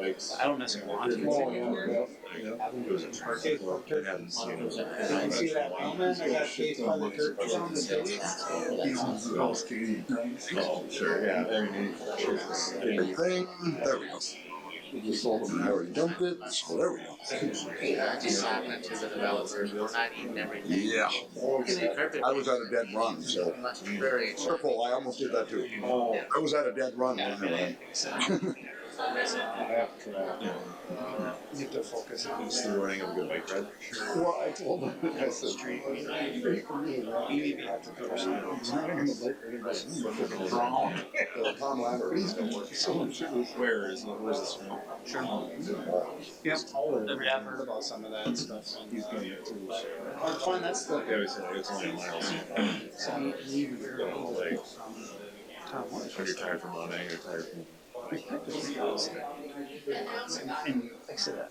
bikes. I don't necessarily want to. Oh, yeah. It was a park. I hadn't seen it. Did you see that woman that got chased by the turkeys on the face? All skating. Oh, sure, yeah. I mean, Everything. There we go. We just sold them. I already dumped it, so there we go. I just happened to the developers. We're not eating everything. Yeah. Perfect. I was at a dead run, so. Very Careful, I almost did that too. I was at a dead run when I ran. Get to focus on it's the running of a good bike ride. Well, I told him, I said, you can really run. You have to go. He's not going to bike riding. Tom Lambert, he's going to work. Where is it? Where's this one? Sure. Yep. I've heard about some of that stuff. He's going to too. It's fun. That's the. Yeah, we said it's only a mile. Tom, Are you tired from running? You're tired from. And like I said,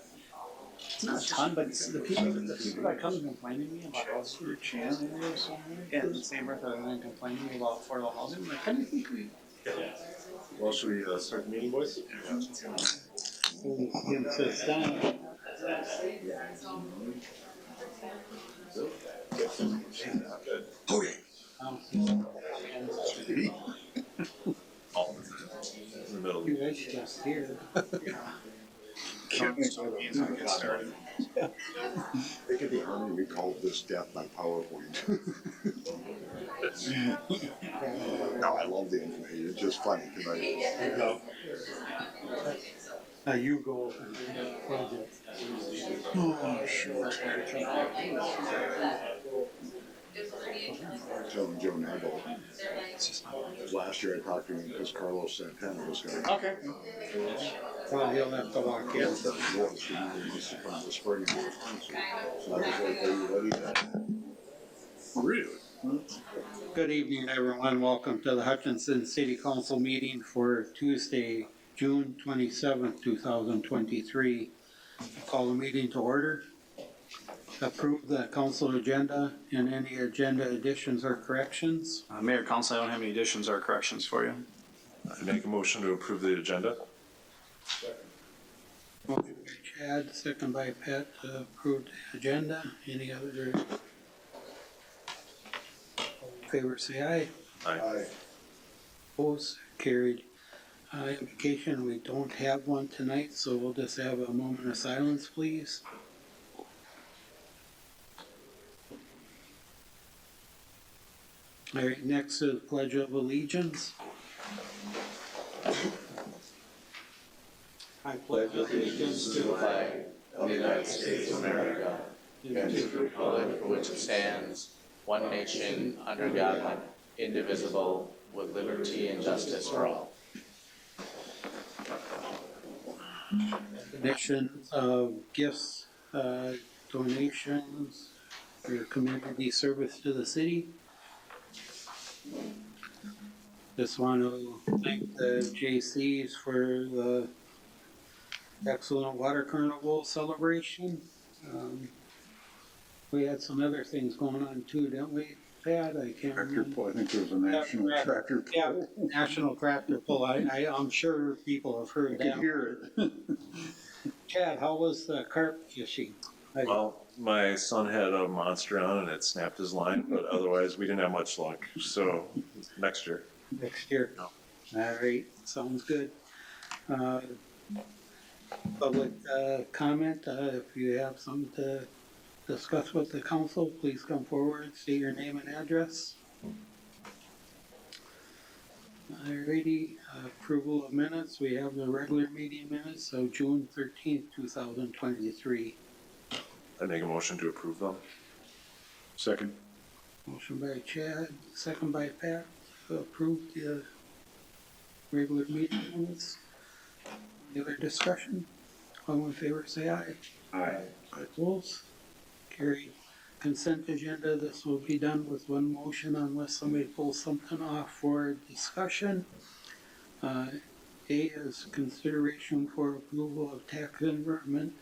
it's not a ton, but it's the people that come and complain to me about house for Chan area or something. Yeah, the same breath other than complaining about affordable housing. Like, how do you think we? Well, should we start the meeting, boys? Okay. All the time. In the middle. You guys just here. Can't get started. They could be army, we called this death by PowerPoint. No, I love the information, it's just funny because You go and do that project. Oh, sure. telling Joe Nagel, last year I talked to him because Carlos Santana was going to. Okay. Well, he'll have to walk in. So he must have come this spring. So I was like, are you ready to? Really? Good evening, everyone. Welcome to the Hutchinson City Council meeting for Tuesday, June 27th, 2023. Call the meeting to order. Approve the council agenda and any agenda additions or corrections. Mayor, Council, I don't have any additions or corrections for you. I make a motion to approve the agenda. Motion by Chad, second by Pat to approve the agenda. Any other? All in favor, say aye. Aye. Opposed, carried. Invocation, we don't have one tonight, so we'll just have a moment of silence, please. All right, next is Pledge of Allegiance. I pledge allegiance to the flag of the United States of America and to the republic for which it stands, one nation, under God, indivisible, with liberty and justice for all. Recognition of gifts, donations, for community service to the city. Just want to thank the JCs for the excellent Water Carnival celebration. We had some other things going on too, didn't we, Pat? I can't remember. I think there was a national tractor pull. Yeah, National Tractor Pull. I'm sure people have heard You that. could hear it. Chad, how was the carp fishing? Well, my son had a monster on and it snapped his line, but otherwise we didn't have much luck. So next year. Next year. No. All right, sounds good. Public comment, if you have something to discuss with the council, please come forward, state your name and address. Alrighty, approval of minutes. We have the regular meeting minutes of June 13th, 2023. I make a motion to approve them. Second. Motion by Chad, second by Pat, to approve the regular meeting minutes. Any other discussion? All in favor, say aye. Aye. Opposed? Carried. Consent agenda, this will be done with one motion unless somebody pulls something off for discussion. A is consideration for approval of tax increment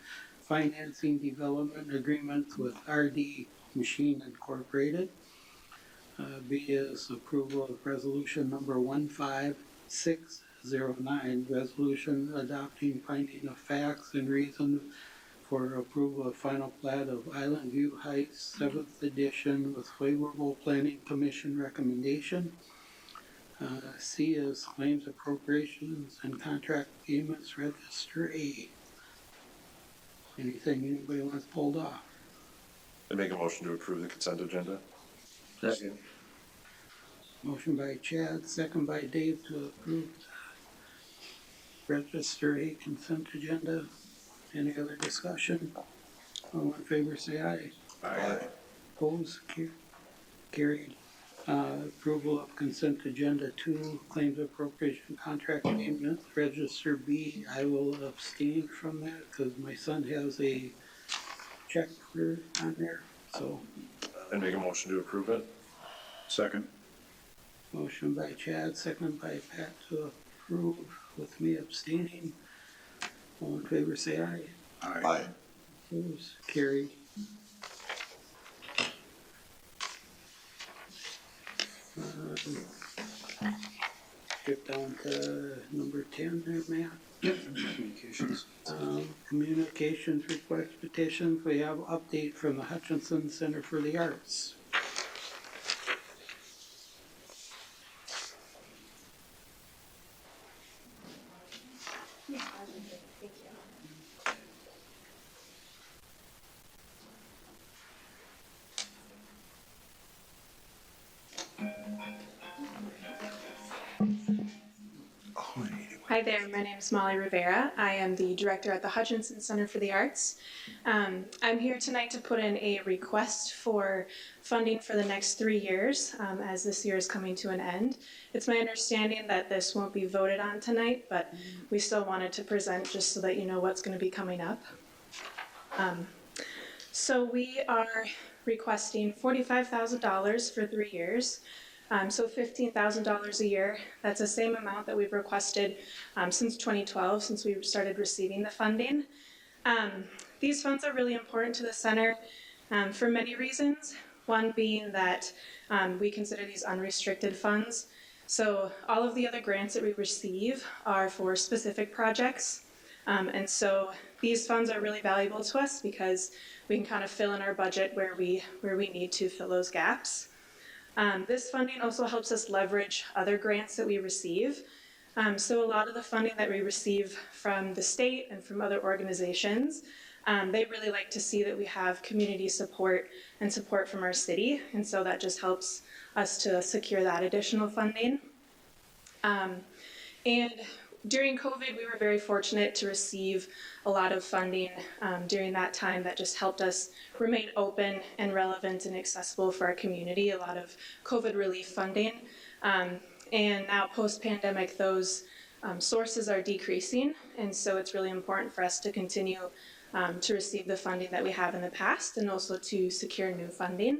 financing development agreements with RD Machine Incorporated. B is approval of resolution number 156 09, resolution adopting finding of facts and reason for approval of final plat of Island View Heights, 7th edition with favorable planning commission recommendation. C is claims appropriations and contract payments, register A. Anything anybody wants pulled off? I make a motion to approve the consent agenda. Second. Motion by Chad, second by Dave to approve the register A consent agenda. Any other discussion? All in favor say aye. Aye. Opposed? Carried. Approval of consent agenda 2, claims appropriation contract payment, register B. I will abstain from that because my son has a check on there, so. I make a motion to approve it. Second. Motion by Chad, second by Pat to approve, with me abstaining. All in favor say aye. Aye. Opposed? Carried. Skip down to number 10 there, Matt. Yep. Communications. Communications request petitions. We have update from the Hutchinson Center for the Arts. Hi there, my name is Molly Rivera. I am the director at the Hutchinson Center for the Arts. I'm here tonight to put in a request for funding for the next 3 years, as this year is coming to an end. It's my understanding that this won't be voted on tonight, but we still wanted to present just so that you know what's going to be coming up. So we are requesting $45,000 for 3 years. So $15,000 a year. That's the same amount that we've requested since 2012, since we started receiving the funding. These funds are really important to the center for many reasons. One being that we consider these unrestricted funds. So all of the other grants that we receive are for specific projects. And so these funds are really valuable to us because we can kind of fill in our budget where we need to fill those gaps. This funding also helps us leverage other grants that we receive. So a lot of the funding that we receive from the state and from other organizations, they really like to see that we have community support and support from our city. And so that just helps us to secure that additional funding. And during COVID, we were very fortunate to receive a lot of funding during that time that just helped us remain open and relevant and accessible for our community, a lot of COVID relief funding. And now post-pandemic, those sources are decreasing, and so it's really important for us to continue to receive the funding that we have in the past and also to secure new funding.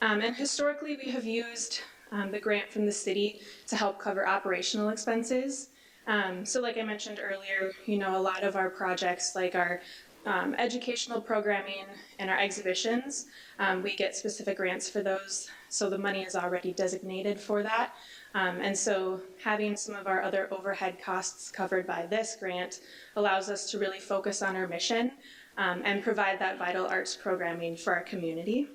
And historically, we have used the grant from the city to help cover operational expenses. So like I mentioned earlier, you know, a lot of our projects, like our educational programming and our exhibitions, we get specific grants for those, so the money is already designated for that. And so having some of our other overhead costs covered by this grant allows us to really focus on our mission and provide that vital arts programming for our community.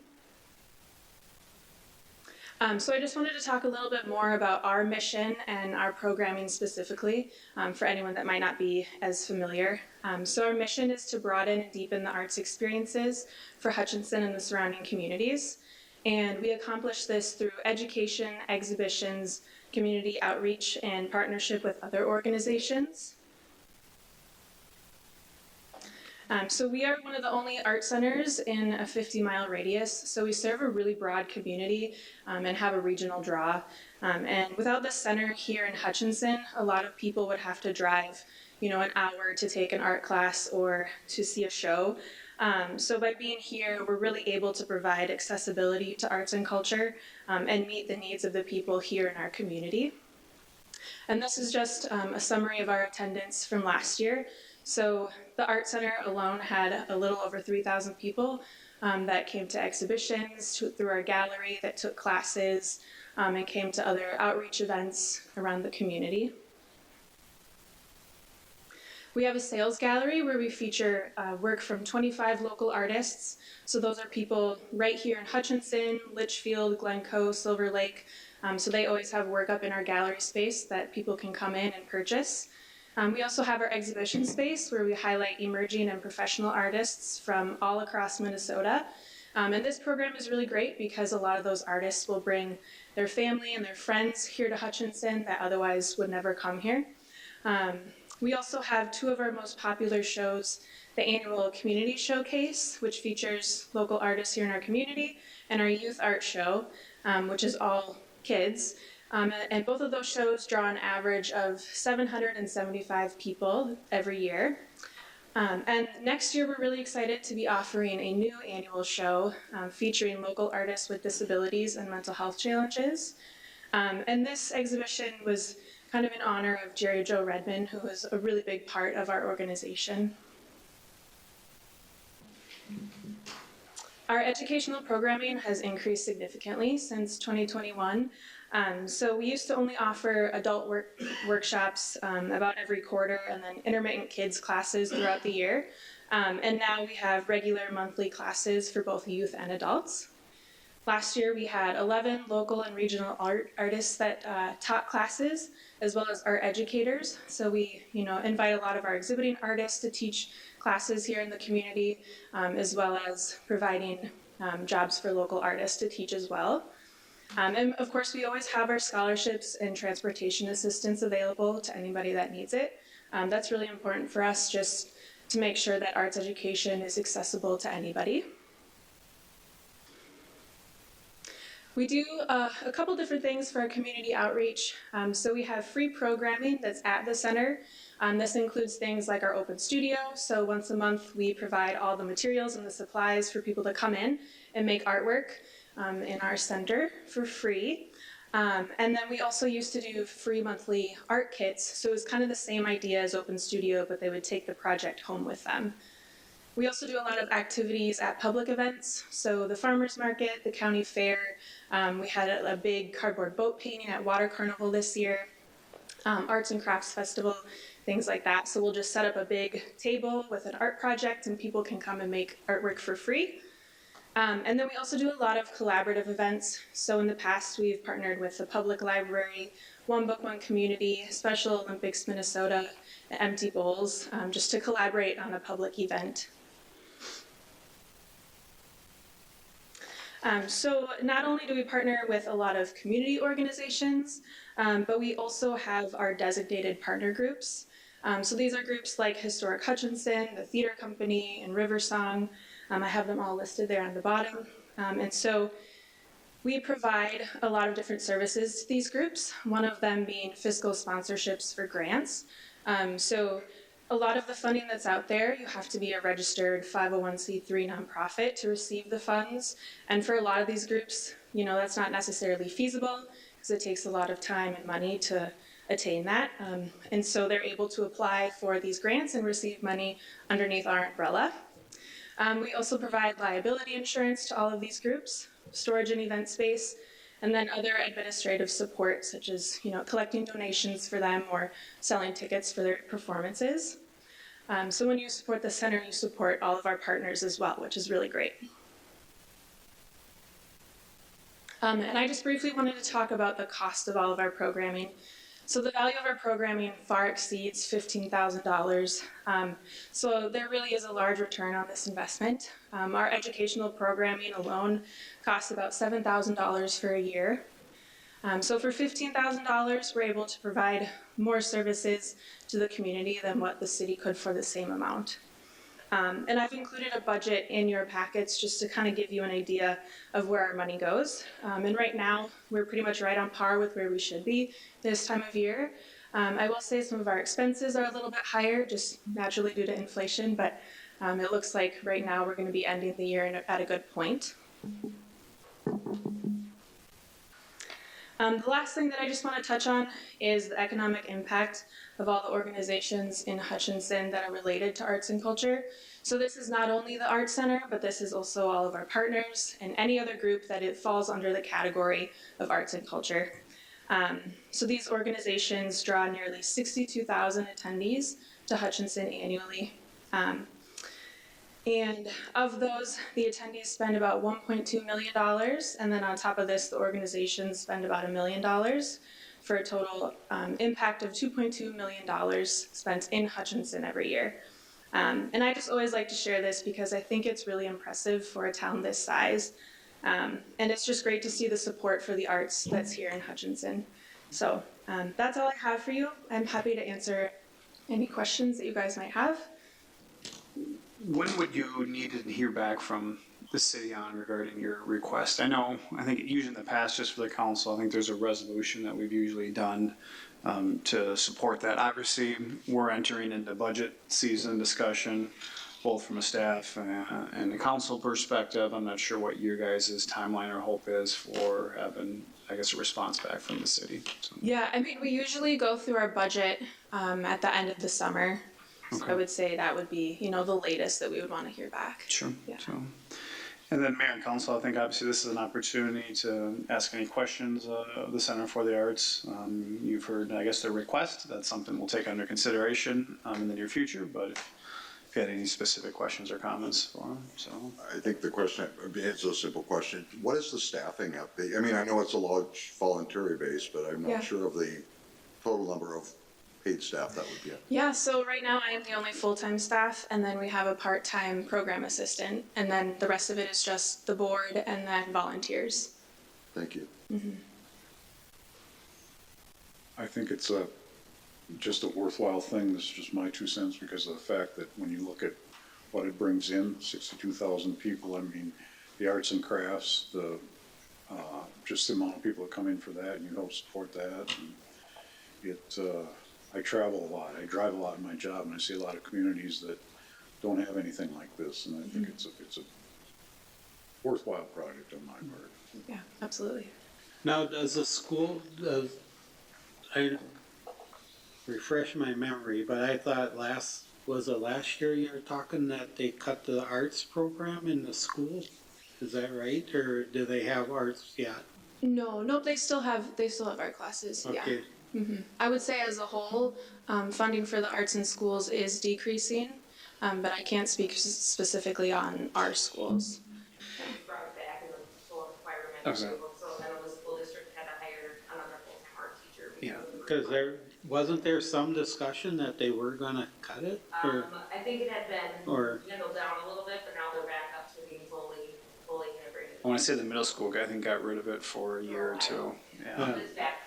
So I just wanted to talk a little bit more about our mission and our programming specifically for anyone that might not be as familiar. So our mission is to broaden and deepen the arts experiences for Hutchinson and the surrounding communities. And we accomplish this through education, exhibitions, community outreach, and partnership with other organizations. So we are one of the only art centers in a 50-mile radius, so we serve a really broad community and have a regional draw. And without the center here in Hutchinson, a lot of people would have to drive, you know, an hour to take an art class or to see a show. So by being here, we're really able to provide accessibility to arts and culture and meet the needs of the people here in our community. And this is just a summary of our attendance from last year. So the Art Center alone had a little over 3,000 people that came to exhibitions, through our gallery, that took classes, and came to other outreach events around the community. We have a sales gallery where we feature work from 25 local artists. So those are people right here in Hutchinson, Litchfield, Glencoe, Silver Lake. So they always have work up in our gallery space that people can come in and purchase. We also have our exhibition space where we highlight emerging and professional artists from all across Minnesota. And this program is really great because a lot of those artists will bring their family and their friends here to Hutchinson that otherwise would never come here. We also have two of our most popular shows, the annual Community Showcase, which features local artists here in our community, and our Youth Art Show, which is all kids. And both of those shows draw an average of 775 people every year. And next year, we're really excited to be offering a new annual show featuring local artists with disabilities and mental health challenges. And this exhibition was kind of in honor of Jerry Joe Redmond, who was a really big part of our organization. Our educational programming has increased significantly since 2021. So we used to only offer adult workshops about every quarter and then intermittent kids classes throughout the year. And now we have regular monthly classes for both youth and adults. Last year we had 11 local and regional artists that taught classes, as well as art educators. So we invite a lot of our exhibiting artists to teach classes here in the community, as well as providing jobs for local artists to teach as well. And of course, we always have our scholarships and transportation assistance available to anybody that needs it. That's really important for us, just to make sure that arts education is accessible to anybody. We do a couple different things for our community outreach. So we have free programming that's at the center. This includes things like our open studio. So once a month, we provide all the materials and the supplies for people to come in and make artwork in our center for free. And then we also used to do free monthly art kits. So it was kind of the same idea as open studio, but they would take the project home with them. We also do a lot of activities at public events. So the farmers market, the county fair. We had a big cardboard boat painting at Water Carnival this year. Arts and crafts festival, things like that. So we'll just set up a big table with an art project and people can come and make artwork for free. And then we also do a lot of collaborative events. So in the past, we've partnered with the Public Library, One Book, One Community, Special Olympics Minnesota, and Empty Bowls, just to collaborate on a public event. So not only do we partner with a lot of community organizations, but we also have our designated partner groups. So these are groups like Historic Hutchinson, the Theater Company, and Riversong. I have them all listed there on the bottom. And so we provide a lot of different services to these groups, one of them being fiscal sponsorships for grants. So a lot of the funding that's out there, you have to be a registered 501c3 nonprofit to receive the funds. And for a lot of these groups, that's not necessarily feasible because it takes a lot of time and money to attain that. And so they're able to apply for these grants and receive money underneath our umbrella. We also provide liability insurance to all of these groups, storage and event space, and then other administrative support, such as collecting donations for them or selling tickets for their performances. So when you support the center, you support all of our partners as well, which is really great. And I just briefly wanted to talk about the cost of all of our programming. So the value of our programming far exceeds $15,000. So there really is a large return on this investment. Our educational programming alone costs about $7,000 for a year. So for $15,000, we're able to provide more services to the community than what the city could for the same amount. And I've included a budget in your packets just to kind of give you an idea of where our money goes. And right now, we're pretty much right on par with where we should be this time of year. I will say some of our expenses are a little bit higher, just naturally due to inflation, but it looks like right now we're going to be ending the year at a good point. The last thing that I just want to touch on is the economic impact of all the organizations in Hutchinson that are related to arts and culture. So this is not only the Arts Center, but this is also all of our partners and any other group that it falls under the category of arts and culture. So these organizations draw nearly 62,000 attendees to Hutchinson annually. And of those, the attendees spend about $1.2 million, and then on top of this, the organizations spend about $1 million for a total impact of $2.2 million spent in Hutchinson every year. And I just always like to share this because I think it's really impressive for a town this size. And it's just great to see the support for the arts that's here in Hutchinson. So that's all I have for you. I'm happy to answer any questions that you guys might have. When would you need to hear back from the city on regarding your request? I think usually in the past, just for the council, I think there's a resolution that we've usually done to support that. Obviously, we're entering into budget season discussion, both from a staff and a council perspective. I'm not sure what your guys' timeline or hope is for having, I guess, a response back from the city. So. Yeah, I mean, we usually go through our budget at the end of the summer. So Okay. I would say that would be, the latest that we would want to hear back. Sure. Yeah. So, and then Mayor and Council, I think obviously this is an opportunity to ask any questions of the Center for the Arts. You've heard, I guess, their request. That's something we'll take under consideration in the near future. But if you had any specific questions or comments for them, so. I think the question, it's a simple question. What is the staffing at the, I mean, I know it's a large voluntary base, but I'm Yeah. not sure of the total number of paid staff that would be at. Yeah, so right now I am the only full-time staff, and then we have a part-time program assistant, and then the rest of it is just the board and then volunteers. Thank you. I think it's just a worthwhile thing. This is just my 2 cents because of the fact that when you look at what it brings in, 62,000 people, I mean, the arts and crafts, just the amount of people that come in for that, and you help support that. And I travel a lot. I drive a lot in my job, and I see a lot of communities that don't have anything like this. And I think it's a worthwhile project on my part. Yeah, absolutely. Now, does the school, I refresh my memory, but I thought last year you were talking that they cut the arts program in the school? Is that right? Or do they have arts yet? No, they still have art classes, yeah. Okay, I would say as a whole, funding for the arts in schools is decreasing, but I can't speak specifically on our schools. Brought it back and the school requirement, Okay. so then the school district had to hire another full-time art teacher. Yeah. because wasn't there some discussion that they were gonna cut it? Or, I think it had been Or- dwindled down a little bit, but now they're back up to being fully integrated. I want to say the middle school guy, I think, got rid of it for a year or two. Yeah. It's back.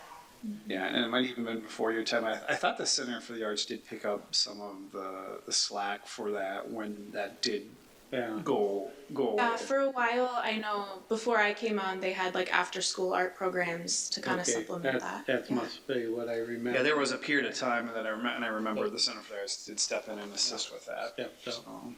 Yeah, and it might even been before your time. I thought the Center for the Arts did pick up some of the slack for that when that did yeah, go away. For a while, I know before I came on, they had like after-school art programs to kind of okay, supplement that. that Yeah. must be what I remember. Yeah, there was a period of time that I remember the Center for the Arts did step in and assist with that. Yep, yep. So,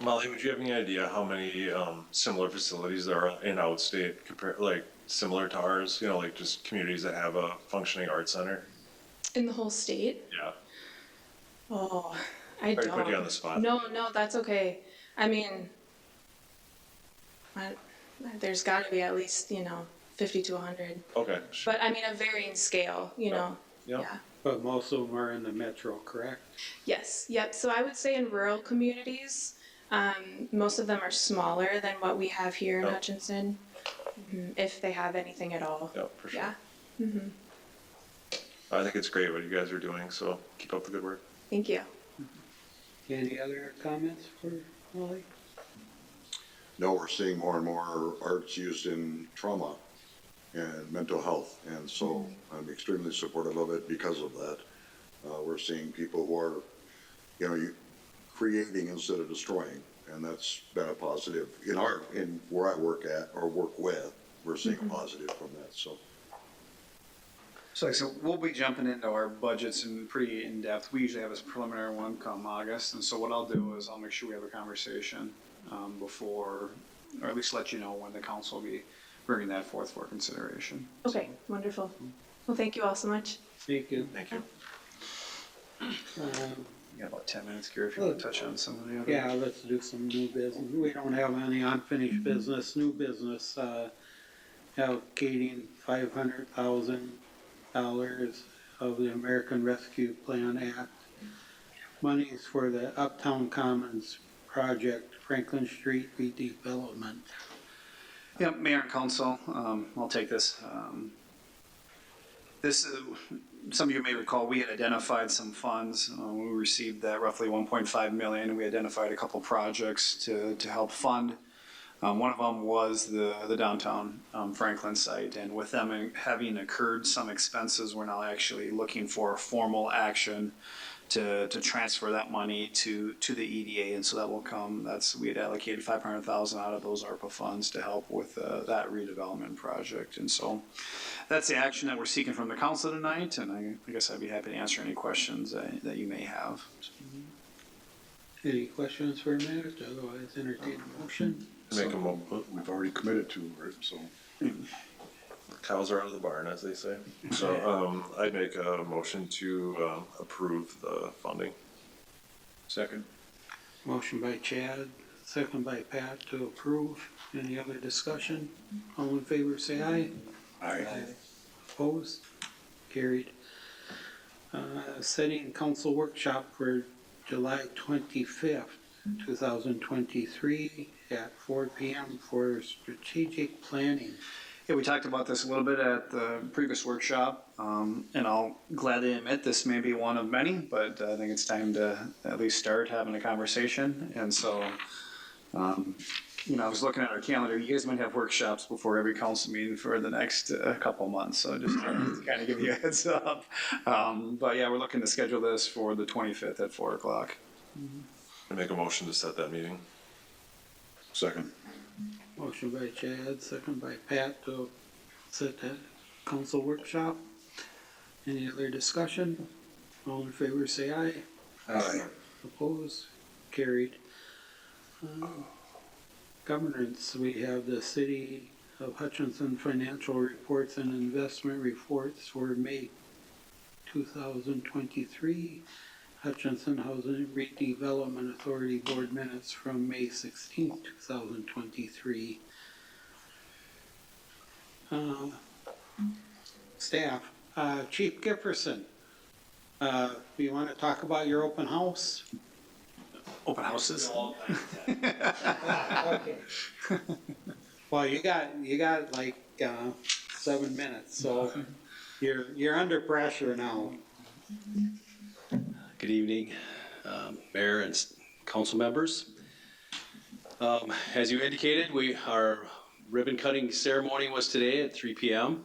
Molly, would you have any idea how many similar facilities there are in outstate compared, like similar to ours? Like just communities that have a functioning art center. In the whole state? Yeah. Oh, I Sorry to don't. put you on the spot. No, that's okay. I mean, there's got to be at least 50 to 100. Okay. But I mean, a varying scale. Yeah. Yeah. But most of them are in the metro, correct? Yes. Yep. So I would say in rural communities, most of them are smaller than what we have here in Yep. Hutchinson, if they have anything at all. Yeah, for sure. Yeah. I think it's great what you guys are doing, so keep up the good work. Thank you. Any other comments for Molly? No, we're seeing more and more arts used in trauma and mental health, and so I'm extremely supportive of it because of that. We're seeing people who are, creating instead of destroying, and that's been a positive in where I work at or work with. We're seeing a positive from that. So So we'll be jumping into our budgets in pretty in-depth. We usually have this preliminary one come August, and so what I'll do is I'll make sure we have a conversation before, or at least let you know when the council will be bringing that forth for consideration. Okay. Wonderful. Well, thank you all so much. Thank you. Thank you. You got about 10 minutes, Gary, if you want to touch on some of the other. Yeah, let's do some new business. We don't have any unfinished business, new business, allocating $500,000 of the American Rescue Plan Act monies for the Uptown Commons project, Franklin Street redevelopment. Yeah, Mayor and Council, I'll take this. Some of you may recall, we had identified some funds. We received that roughly 1.5 million. We identified a couple projects to help fund. One of them was the downtown Franklin site, and with them having incurred some expenses, we're now actually looking for formal action to transfer that money to the EDA, and so that will come. We had allocated 500,000 out of those ARPA funds to help with that redevelopment project, and so that's the action that we're seeking from the council tonight. And I guess I'd be happy to answer any questions that you may have. Any questions for Matt? Otherwise, entertain a motion. Make a We've already committed to it, so. cows are out of the barn, as they say. So, I'd make a motion to, approve the funding. Second. Motion by Chad, second by Pat to approve. Any other discussion? All in favor, say aye. Aye. Opposed? Carried. Setting council workshop for July 25th, 2023 at 4 p.m. for strategic planning. Yeah, we talked about this a little bit at the previous workshop, and I'll gladly admit this may be one of many, but I think it's time to at least start having a conversation. And so, I was looking at our calendar. You guys might have workshops before every council meeting for the next couple months, so just to kind of give you a heads up. But yeah, we're looking to schedule this for the 25th at 4 o'clock. I make a motion to set that meeting. Second. Motion by Chad, second by Pat to set that council workshop. Any other discussion? All in favor, say aye. Aye. Opposed? Carried. Governance, we have the City of Hutchinson financial reports and investment reports for May 2023. Hutchinson Housing Redevelopment Authority Board minutes from May 16, 2023. Staff, Chief Gifferson, you want to talk about your open house? Open houses? Okay. Well, you got like 7 minutes, so you're under pressure now. Good evening, Mayor and council members. As you indicated, our ribbon cutting ceremony was today at 3 p.m.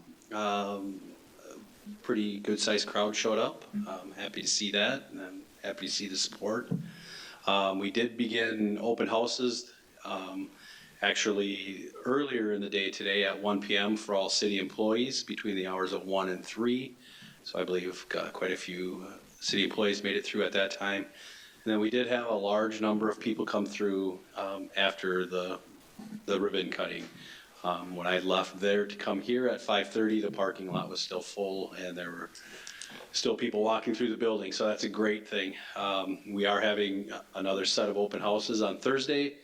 Pretty good sized crowd showed up. I'm happy to see that, and I'm happy to see the support. We did begin open houses actually earlier in the day today at 1 p.m. for all city employees between the hours of 1 and 3. So I believe quite a few city employees made it through at that time. And then we did have a large number of people come through after the ribbon cutting. When I left there to come here at 5:30, the parking lot was still full and there were still people walking through the building, so that's a great thing. We are having another set of open houses on Thursday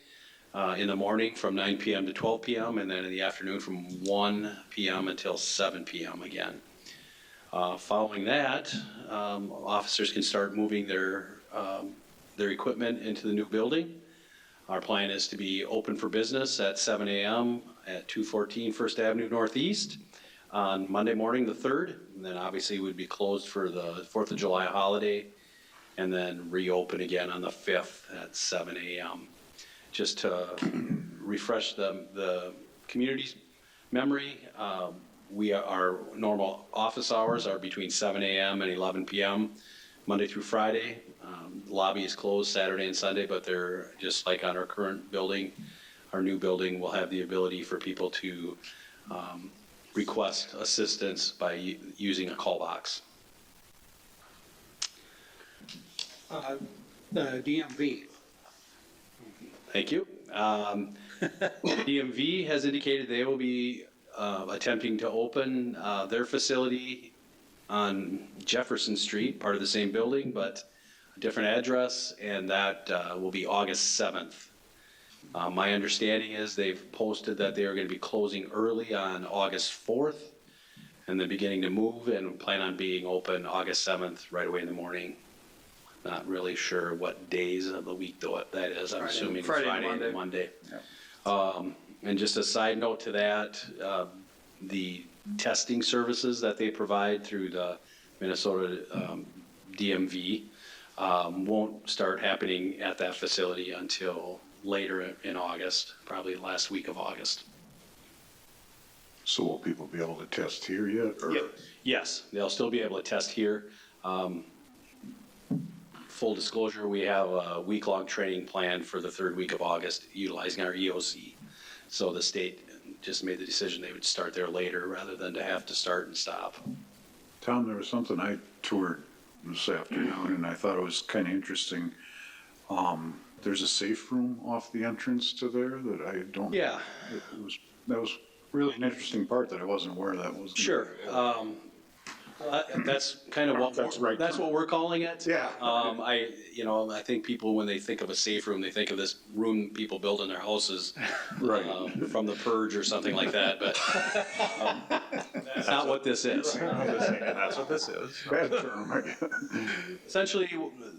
in the morning from 9 p.m. to 12 p.m. and then in the afternoon from 1 p.m. until 7 p.m. again. Following that, officers can start moving their equipment into the new building. Our plan is to be open for business at 7 a.m. at 214 First Avenue Northeast on Monday morning, the 3rd. And then obviously we'd be closed for the 4th of July holiday and then reopen again on the 5th at 7 a.m. Just to refresh the community's memory, our normal office hours are between 7 a.m. and 11 p.m. Monday through Friday. The lobby is closed Saturday and Sunday, but they're just like on our current building. Our new building will have the ability for people to request assistance by using a call box. The DMV. Thank you. DMV has indicated they will be attempting to open their facility on Jefferson Street, part of the same building, but a different address, and that will be August 7th. My understanding is they've posted that they are going to be closing early on August 4th and then beginning to move and plan on being open August 7th right away in the morning. Not really sure what days of the week though that is. I'm assuming Friday Friday and and Monday. And just a side note to that, the testing services that they provide through the Minnesota DMV won't start happening at that facility until later in August, probably last week of August. So will people be able to test here yet, or? Yes, they'll still be able to test here. Full disclosure, we have a week-long training plan for the third week of August utilizing our EOC. So the state just made the decision they would start there later rather than to have to start and stop. Tom, there was something I toured this afternoon, and I thought it was kind of interesting. There's a safe room off the entrance to there that I don't. Yeah. That was really an interesting part that I wasn't aware that was. Sure. That's kind of that's what we're calling it. Yeah. I think people, when they think of a safe room, they think of this room people build in their houses, Right. From the purge or something like that, but that's not what this is. That's what this is. Bad term. Essentially,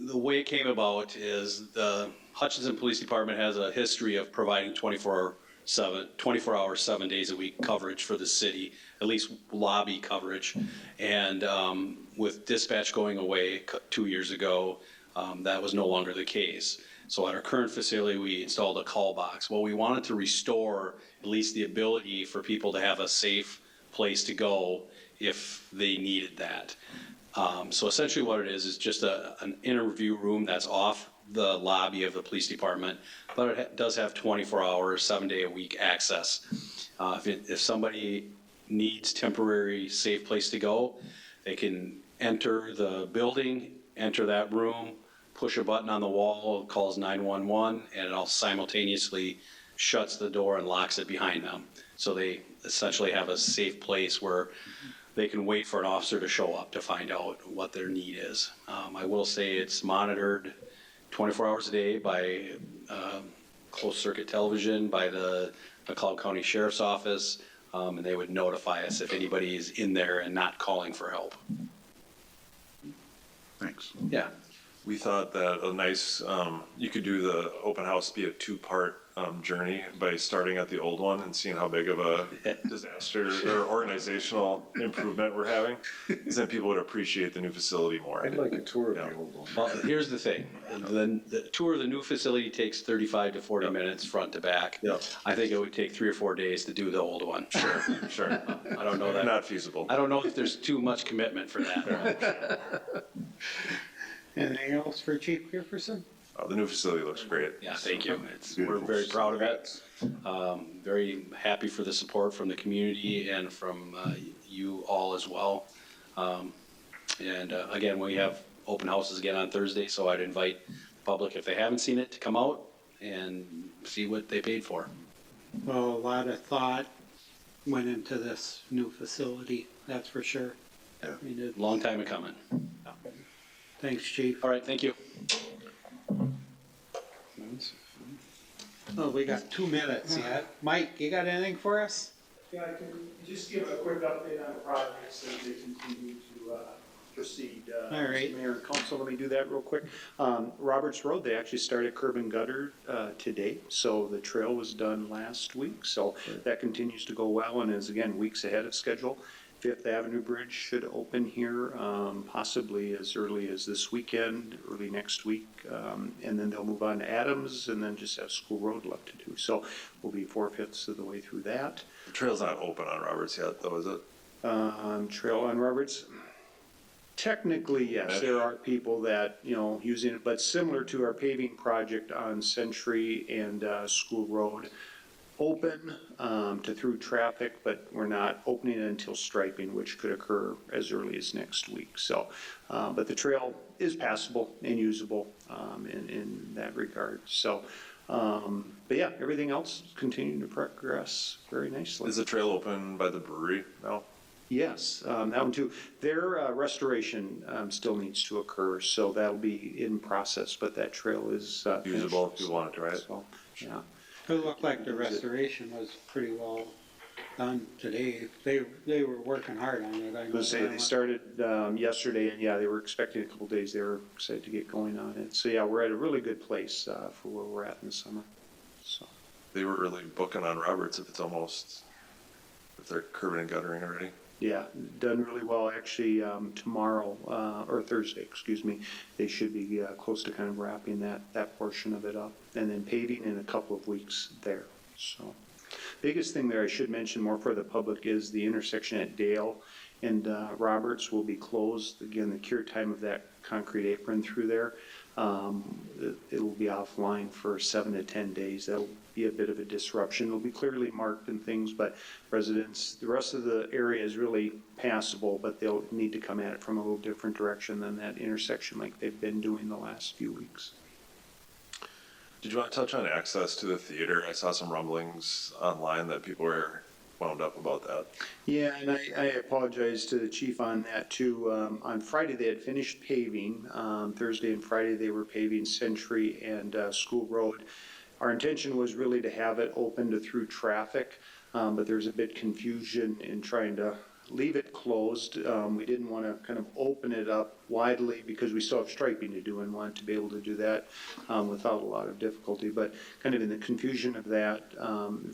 the way it came about is the Hutchinson Police Department has a history of providing 24 hours, 7 days a week coverage for the city, at least lobby coverage. And with dispatch going away 2 years ago, that was no longer the case. So at our current facility, we installed a call box. Well, we wanted to restore at least the ability for people to have a safe place to go if they needed that. So essentially what it is just an interview room that's off the lobby of the police department, but it does have 24 hours, 7 day a week access. If somebody needs temporary safe place to go, they can enter the building, enter that room, push a button on the wall, it calls 911, and it all simultaneously shuts the door and locks it behind them. So they essentially have a safe place where they can wait for an officer to show up to find out what their need is. I will say it's monitored 24 hours a day by closed circuit television, by the McLeod County Sheriff's Office, and they would notify us if anybody is in there and not calling for help. Thanks. Yeah. We thought that a nice, you could do the open house be a two-part journey by starting at the old one and seeing how big of a disaster or organizational improvement we're having. Because then people would appreciate the new facility more. I'd like a tour of the old one. Well, here's the thing. The tour of the new facility takes 35 to 40 minutes front to back. Yep. I think it would take 3 or 4 days to do the old one. Sure. I don't know that. Not feasible. I don't know if there's too much commitment for that. Anything else for Chief Gifferson? The new facility looks great. Yeah, thank you. We're Beautiful. very proud of it. Very happy for the support from the community and from you all as well. Again, we have open houses again on Thursday, so I'd invite the public, if they haven't seen it, to come out and see what they paid for. Well, a lot of thought went into this new facility, that's for sure. Yeah. I mean, Long time coming. thanks, Chief. All right, thank you. Oh, we got 2 minutes yet. Mike, you got anything for us? Yeah, I can just give a quick update on the projects as they continue to proceed. All right. Mayor and council, let me do that real quick. Roberts Road, they actually started curb and gutter today, so the trail was done last week, so that continues to go well and is again weeks ahead of schedule. Fifth Avenue Bridge should open here possibly as early as this weekend, early next week, and then they'll move on to Adams and then just have School Road left to do. So we'll be 4/5 of the way through that. The trail's not open on Roberts yet, though, is it? Trail on Roberts. Technically, yes, there are people that, using it, but similar to our paving project on Century and School Road, open to through traffic, but we're not opening it until striping, which could occur as early as next week. So, but the trail is passable and usable in that regard. So, but yeah, everything else continuing to progress very nicely. Is the trail open by the brewery now? Yes, that one too. Their restoration still needs to occur, so that'll be in process, but that trail is Usable finished. if you wanted to, right? So, yeah. It looked like the restoration was pretty well done today. They were working hard on it, I know. Let's say they started yesterday, and yeah, they were expecting a couple days. They were excited to get going on it. So yeah, we're at a really good place for where we're at in the summer. So They were really booking on Roberts if they're curbing and guttering already. yeah, done really well. Actually, tomorrow or Thursday, excuse me, they should be close to kind of wrapping that portion of it up, and then paving in a couple of weeks there. So. Biggest thing there I should mention more for the public is the intersection at Dale and Roberts will be closed. Again, the cure time of that concrete apron through there, it will be offline for 7 to 10 days. That'll be a bit of a disruption. It'll be clearly marked and things, but residents, the rest of the area is really passable, but they'll need to come at it from a little different direction than that intersection like they've been doing the last few weeks. Did you want to touch on access to the theater? I saw some rumblings online that people were wound up about that. Yeah, and I apologize to the chief on that too. On Friday, they had finished paving. Thursday and Friday, they were paving Century and School Road. Our intention was really to have it open to through traffic, but there's a bit confusion in trying to leave it closed. We didn't want to kind of open it up widely because we still have striping to do and wanted to be able to do that without a lot of difficulty. But kind of in the confusion of that,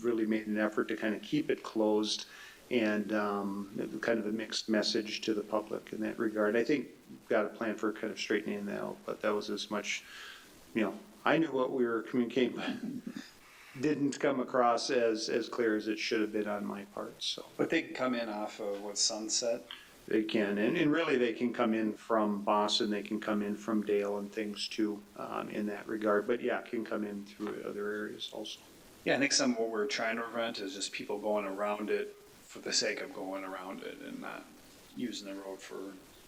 really made an effort to kind of keep it closed and kind of a mixed message to the public in that regard. I think we've got a plan for kind of straightening that out, but that was as much, I knew what we were communicating, but didn't come across as clear as it should have been on my part, so. But they can come in off of Sunset? They can, and really they can come in from Boston, they can come in from Dale and things too, in that regard, but yeah, can come in through other areas also. Yeah, I think some of what we're trying to prevent is just people going around it for the sake of going around it and not using the road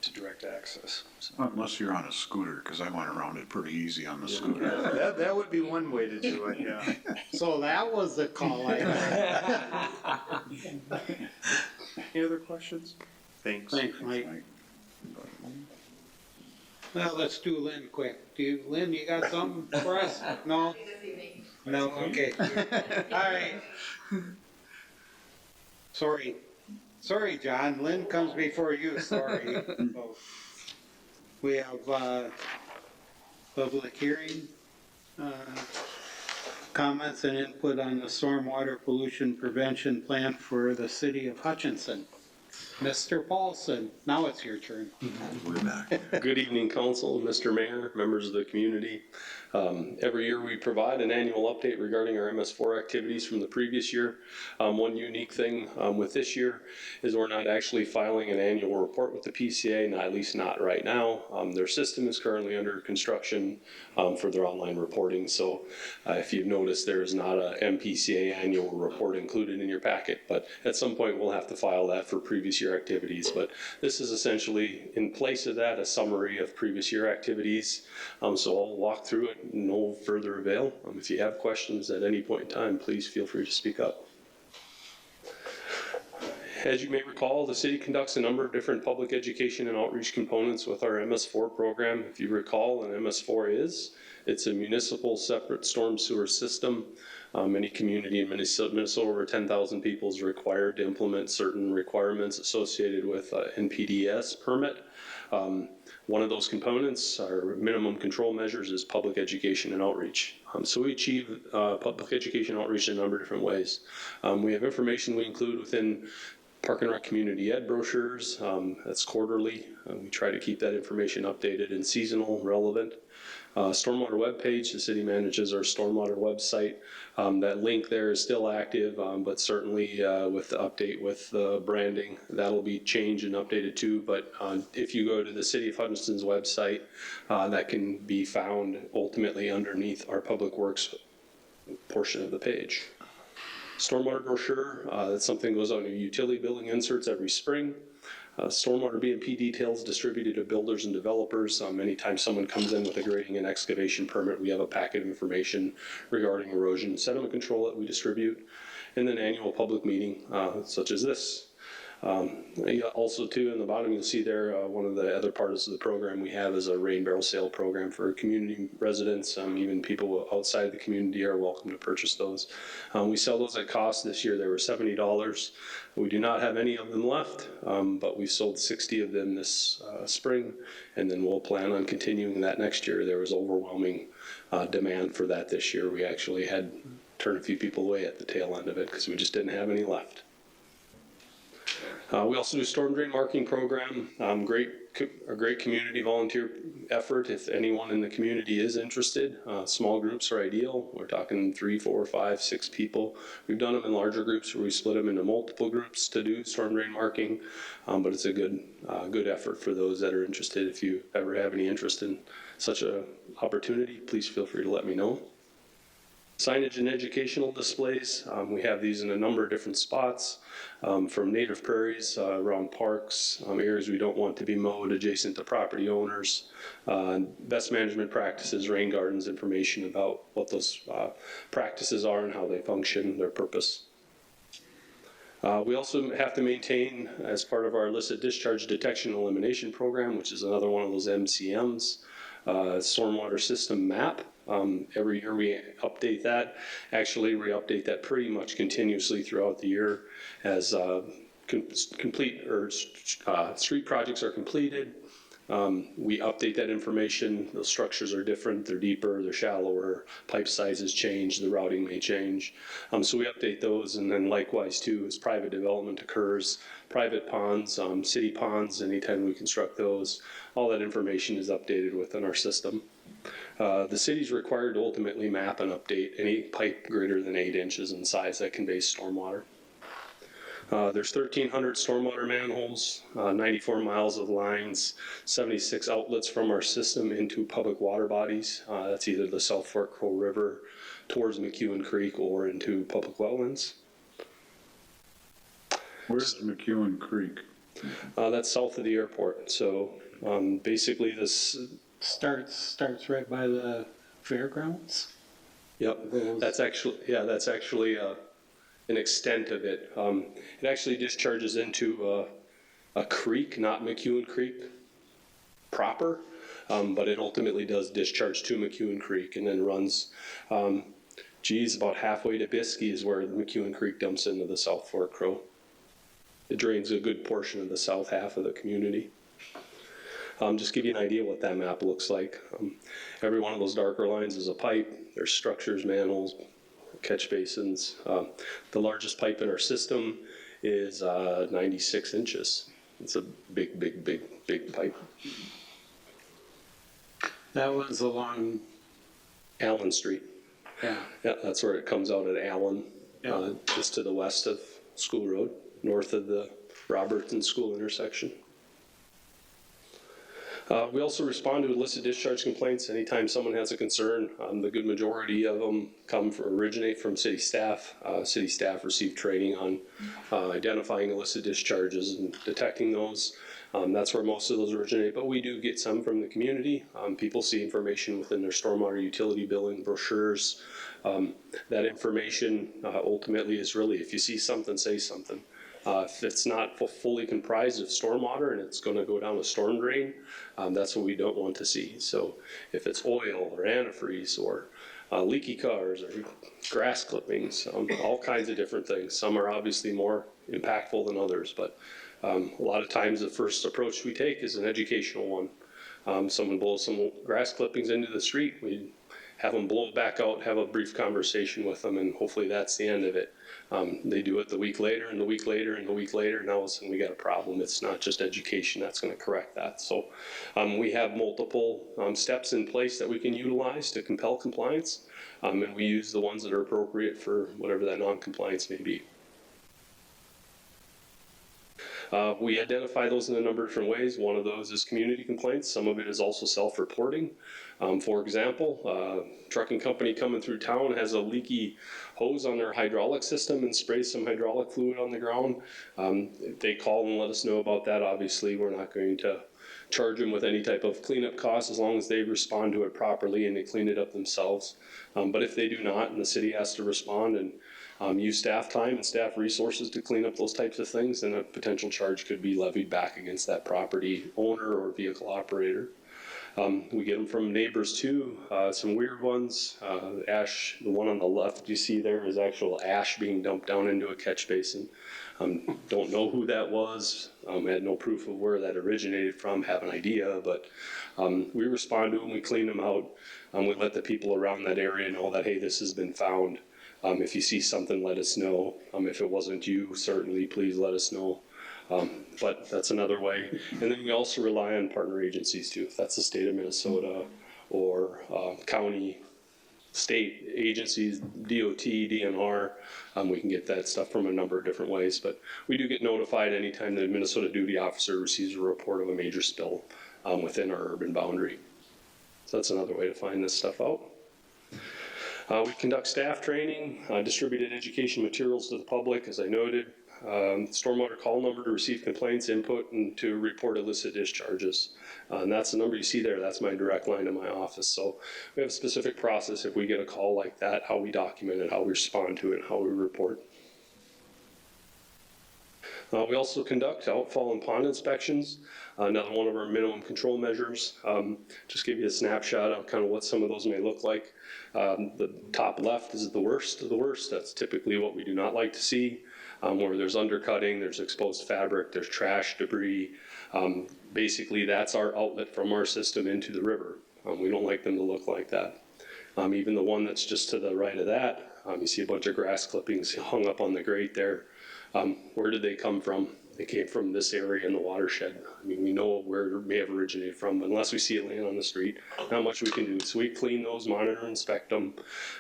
to direct access. So. Unless you're on a scooter, because I went around it pretty easy on the scooter. That would be one way to do it, yeah. So that was the call I got. Any other questions? Thanks. Thanks, Mike. Well, let's do Lynn quick. Lynn, you got something for us? No? No, okay. All right. Sorry, John. Lynn comes before you, sorry. So, we have public hearing, comments and input on the stormwater pollution prevention plan for the city of Hutchinson. Mr. Paulson, now it's your turn. We're back. Good evening, Council, Mr. Mayor, members of the community. Every year we provide an annual update regarding our MS4 activities from the previous year. One unique thing with this year is we're not actually filing an annual report with the PCA, at least not right now. Their system is currently under construction for their online reporting. So if you've noticed, there is not a MPCA annual report included in your packet, but at some point we'll have to file that for previous year activities. But this is essentially, in place of that, a summary of previous year activities. So I'll walk through it, no further avail. If you have questions at any point in time, please feel free to speak up. As you may recall, the city conducts a number of different public education and outreach components with our MS4 program. If you recall, an MS4 it's a municipal separate storm sewer system. Any community in Minnesota over 10,000 people is required to implement certain requirements associated with NPDES permit. One of those components, our minimum control measures, is public education and outreach. So we achieve public education and outreach in a number of different ways. We have information we include within Park and Rec Community Ed brochures. That's quarterly. We try to keep that information updated and seasonal, relevant. Stormwater webpage, the city manages our stormwater website. That link there is still active, but certainly with the update with the branding, that'll be changed and updated too. But if you go to the City of Hutchinson's website, that can be found ultimately underneath our Public Works portion of the page. Stormwater brochure, that's something that goes out in utility billing inserts every spring. Stormwater B&P details distributed to builders and developers. Anytime someone comes in with a grading and excavation permit, we have a packet of information regarding erosion and sediment control that we distribute. And then annual public meeting, such as this. Also too, in the bottom, you'll see there, one of the other parts of the program we have is a rain barrel sale program for community residents. Even people outside the community are welcome to purchase those. We sell those at cost. This year they were $70. We do not have any of them left, but we sold 60 of them this spring, and then we'll plan on continuing that next year. There was overwhelming demand for that this year. We actually had turned a few people away at the tail end of it because we just didn't have any left. We also do storm drain marking program, a great community volunteer effort. If anyone in the community is interested, small groups are ideal. We're talking 3, 4, 5, 6 people. We've done them in larger groups where we split them into multiple groups to do storm drain marking, but it's a good effort for those that are interested. If you ever have any interest in such an opportunity, please feel free to let me know. Signage and educational displays. We have these in a number of different spots, from native prairies, around parks, areas we don't want to be mowed, adjacent to property owners, best management practices, rain gardens, information about what those practices are and how they function, their purpose. We also have to maintain, as part of our illicit discharge detection and elimination program, which is another one of those MCMs, stormwater system map. Every year we update that. Actually, we update that pretty much continuously throughout the year as street projects are completed. We update that information. Those structures are different. They're deeper, they're shallower, pipe sizes change, the routing may change. So we update those, and then likewise too, as private development occurs, private ponds, city ponds, anytime we construct those, all that information is updated within our system. The city's required to ultimately map and update any pipe greater than 8 inches in size that conveys stormwater. There's 1,300 stormwater manholes, 94 miles of lines, 76 outlets from our system into public water bodies. That's either the South Fork Crow River towards McEwen Creek or into public wetlands. Where's McEwen Creek? That's south of the airport. So basically this Starts right by the fairgrounds. Yep, that's actually an extent of it. It actually discharges into a creek, not McEwen Creek proper, but it ultimately does discharge to McEwen Creek and then runs, about halfway to Biskie is where the McEwen Creek dumps into the South Fork Crow. It drains a good portion of the south half of the community. Just give you an idea what that map looks like. Every one of those darker lines is a pipe. There's structures, manholes, catch basins. The largest pipe in our system is 96 inches. It's a big pipe. That one's along Allen Street. Yeah, That's where it comes out at Allen, just to the west of School Road, north of the Robertson School intersection. We also respond to illicit discharge complaints anytime someone has a concern. The good majority of them originate from city staff. City staff receive training on identifying illicit discharges and detecting those. That's where most of those originate, but we do get some from the community. People see information within their stormwater utility billing brochures. That information ultimately is really, if you see something, say something. If it's not fully comprised of stormwater and it's going to go down a storm drain, that's what we don't want to see. So if it's oil or antifreeze or leaky cars or grass clippings, all kinds of different things. Some are obviously more impactful than others, but a lot of times the first approach we take is an educational one. Someone blows some grass clippings into the street, we have them blow it back out, have a brief conversation with them, and hopefully that's the end of it. They do it the week later and the week later and the week later, and all of a sudden we got a problem. It's not just education that's going to correct that. So we have multiple steps in place that we can utilize to compel compliance, and we use the ones that are appropriate for whatever that non-compliance may be. We identify those in a number of different ways. One of those is community complaints. Some of it is also self-reporting. For example, trucking company coming through town has a leaky hose on their hydraulic system and sprays some hydraulic fluid on the ground. They call and let us know about that. Obviously, we're not going to charge them with any type of cleanup costs as long as they respond to it properly and they clean it up themselves. But if they do not, and the city has to respond and use staff time and staff resources to clean up those types of things, then a potential charge could be levied back against that property owner or vehicle operator. We get them from neighbors too, some weird ones. Ash, the one on the left you see there is actual ash being dumped down into a catch basin. Don't know who that was, had no proof of where that originated from, have an idea, but we respond to them, we clean them out, we let the people around that area know that, hey, this has been found. If you see something, let us know. If it wasn't you, certainly please let us know. But that's another way. And then we also rely on partner agencies too. If that's the state of Minnesota or county, state agencies, DOT, DNR, we can get that stuff from a number of different ways. But we do get notified anytime the Minnesota duty officer receives a report of a major spill within our urban boundary. So that's another way to find this stuff out. We conduct staff training, distributed education materials to the public, as I noted. Stormwater call number to receive complaints, input, and to report illicit discharges. And that's the number you see there. That's my direct line to my office. So we have a specific process if we get a call like that, how we document it, how we respond to it, and how we report. We also conduct outfall and pond inspections, another one of our minimum control measures. Just give you a snapshot of kind of what some of those may look like. The top left is the worst of the worst. That's typically what we do not like to see. Where there's undercutting, there's exposed fabric, there's trash, debris. Basically, that's our outlet from our system into the river. We don't like them to look like that. Even the one that's just to the right of that, you see a bunch of grass clippings hung up on the grate there. Where did they come from? They came from this area in the watershed. I mean, we know where it may have originated from, but unless we see it laying on the street, not much we can do. So we clean those, monitor, inspect them.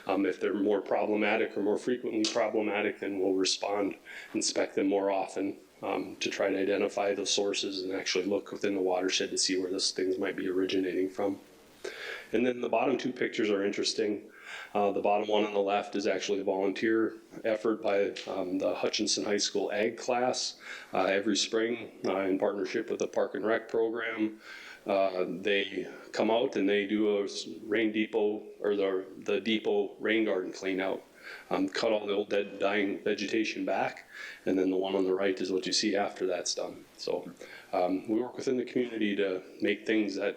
If they're more problematic or more frequently problematic, then we'll respond, inspect them more often to try to identify the sources and actually look within the watershed to see where those things might be originating from. And then the bottom two pictures are interesting. The bottom one on the left is actually a volunteer effort by the Hutchinson High School Ag class. Every spring, in partnership with the Park and Rec program, they come out and they do a rain depot, or the depot rain garden clean out. Cut all the old dead, dying vegetation back, and then the one on the right is what you see after that's done. So we work within the community to make things that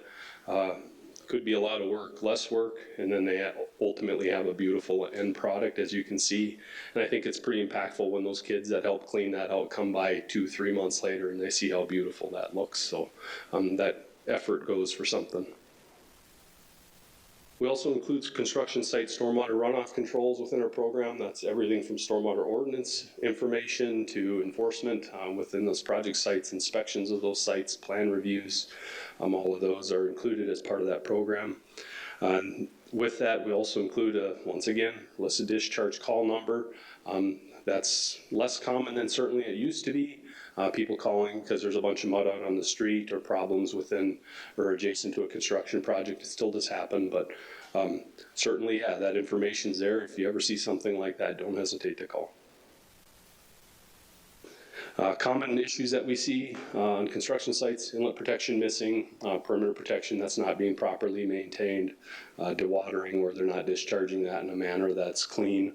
could be a lot of work, less work, and then they ultimately have a beautiful end product, as you can see. And I think it's pretty impactful when those kids that help clean that out come by 2-3 months later and they see how beautiful that looks. So that effort goes for something. We also include construction site stormwater runoff controls within our program. That's everything from stormwater ordinance information to enforcement within those project sites, inspections of those sites, plan reviews. All of those are included as part of that program. With that, we also include, once again, illicit discharge call number. That's less common than certainly it used to be. People calling because there's a bunch of mud out on the street or problems within or adjacent to a construction project. It still does happen, but certainly, yeah, that information's there. If you ever see something like that, don't hesitate to call. Common issues that we see on construction sites: inlet protection missing, perimeter protection that's not being properly maintained, dewatering where they're not discharging that in a manner that's clean,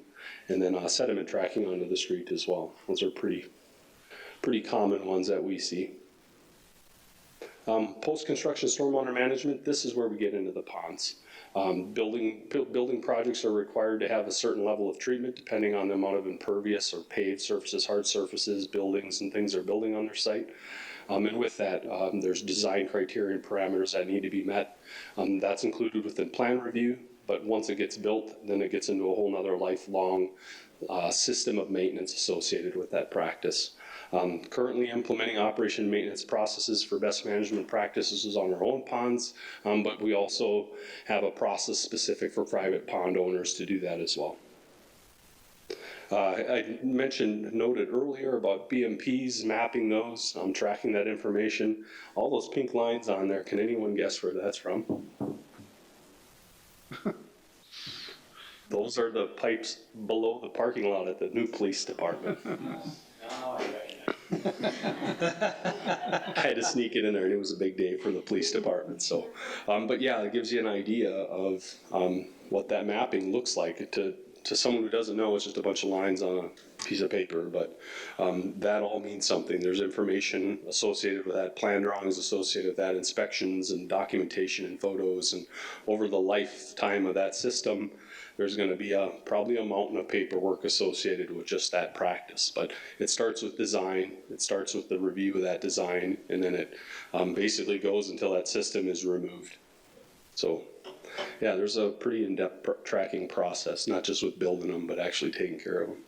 and then sediment tracking onto the street as well. Those are pretty common ones that we see. Post-construction stormwater management, this is where we get into the ponds. Building projects are required to have a certain level of treatment depending on the amount of impervious or paved surfaces, hard surfaces, buildings, and things they're building on their site. And with that, there's design criteria and parameters that need to be met. That's included within plan review, but once it gets built, then it gets into a whole nother lifelong system of maintenance associated with that practice. Currently implementing operation and maintenance processes for best management practices on our own ponds, but we also have a process specific for private pond owners to do that as well. I noted earlier about BMPs, mapping those, tracking that information. All those pink lines on there, can anyone guess where that's from? Those are the pipes below the parking lot at the new police department. I had to sneak it in there, and it was a big day for the police department, so. But yeah, it gives you an idea of what that mapping looks like. To someone who doesn't know, it's just a bunch of lines on a piece of paper, but that all means something. There's information associated with that, plan drawings associated with that, inspections and documentation and photos, and over the lifetime of that system, there's going to be probably a mountain of paperwork associated with just that practice. But it starts with design, it starts with the review of that design, and then it basically goes until that system is removed. So yeah, there's a pretty in-depth tracking process, not just with building them, but actually taking care of them.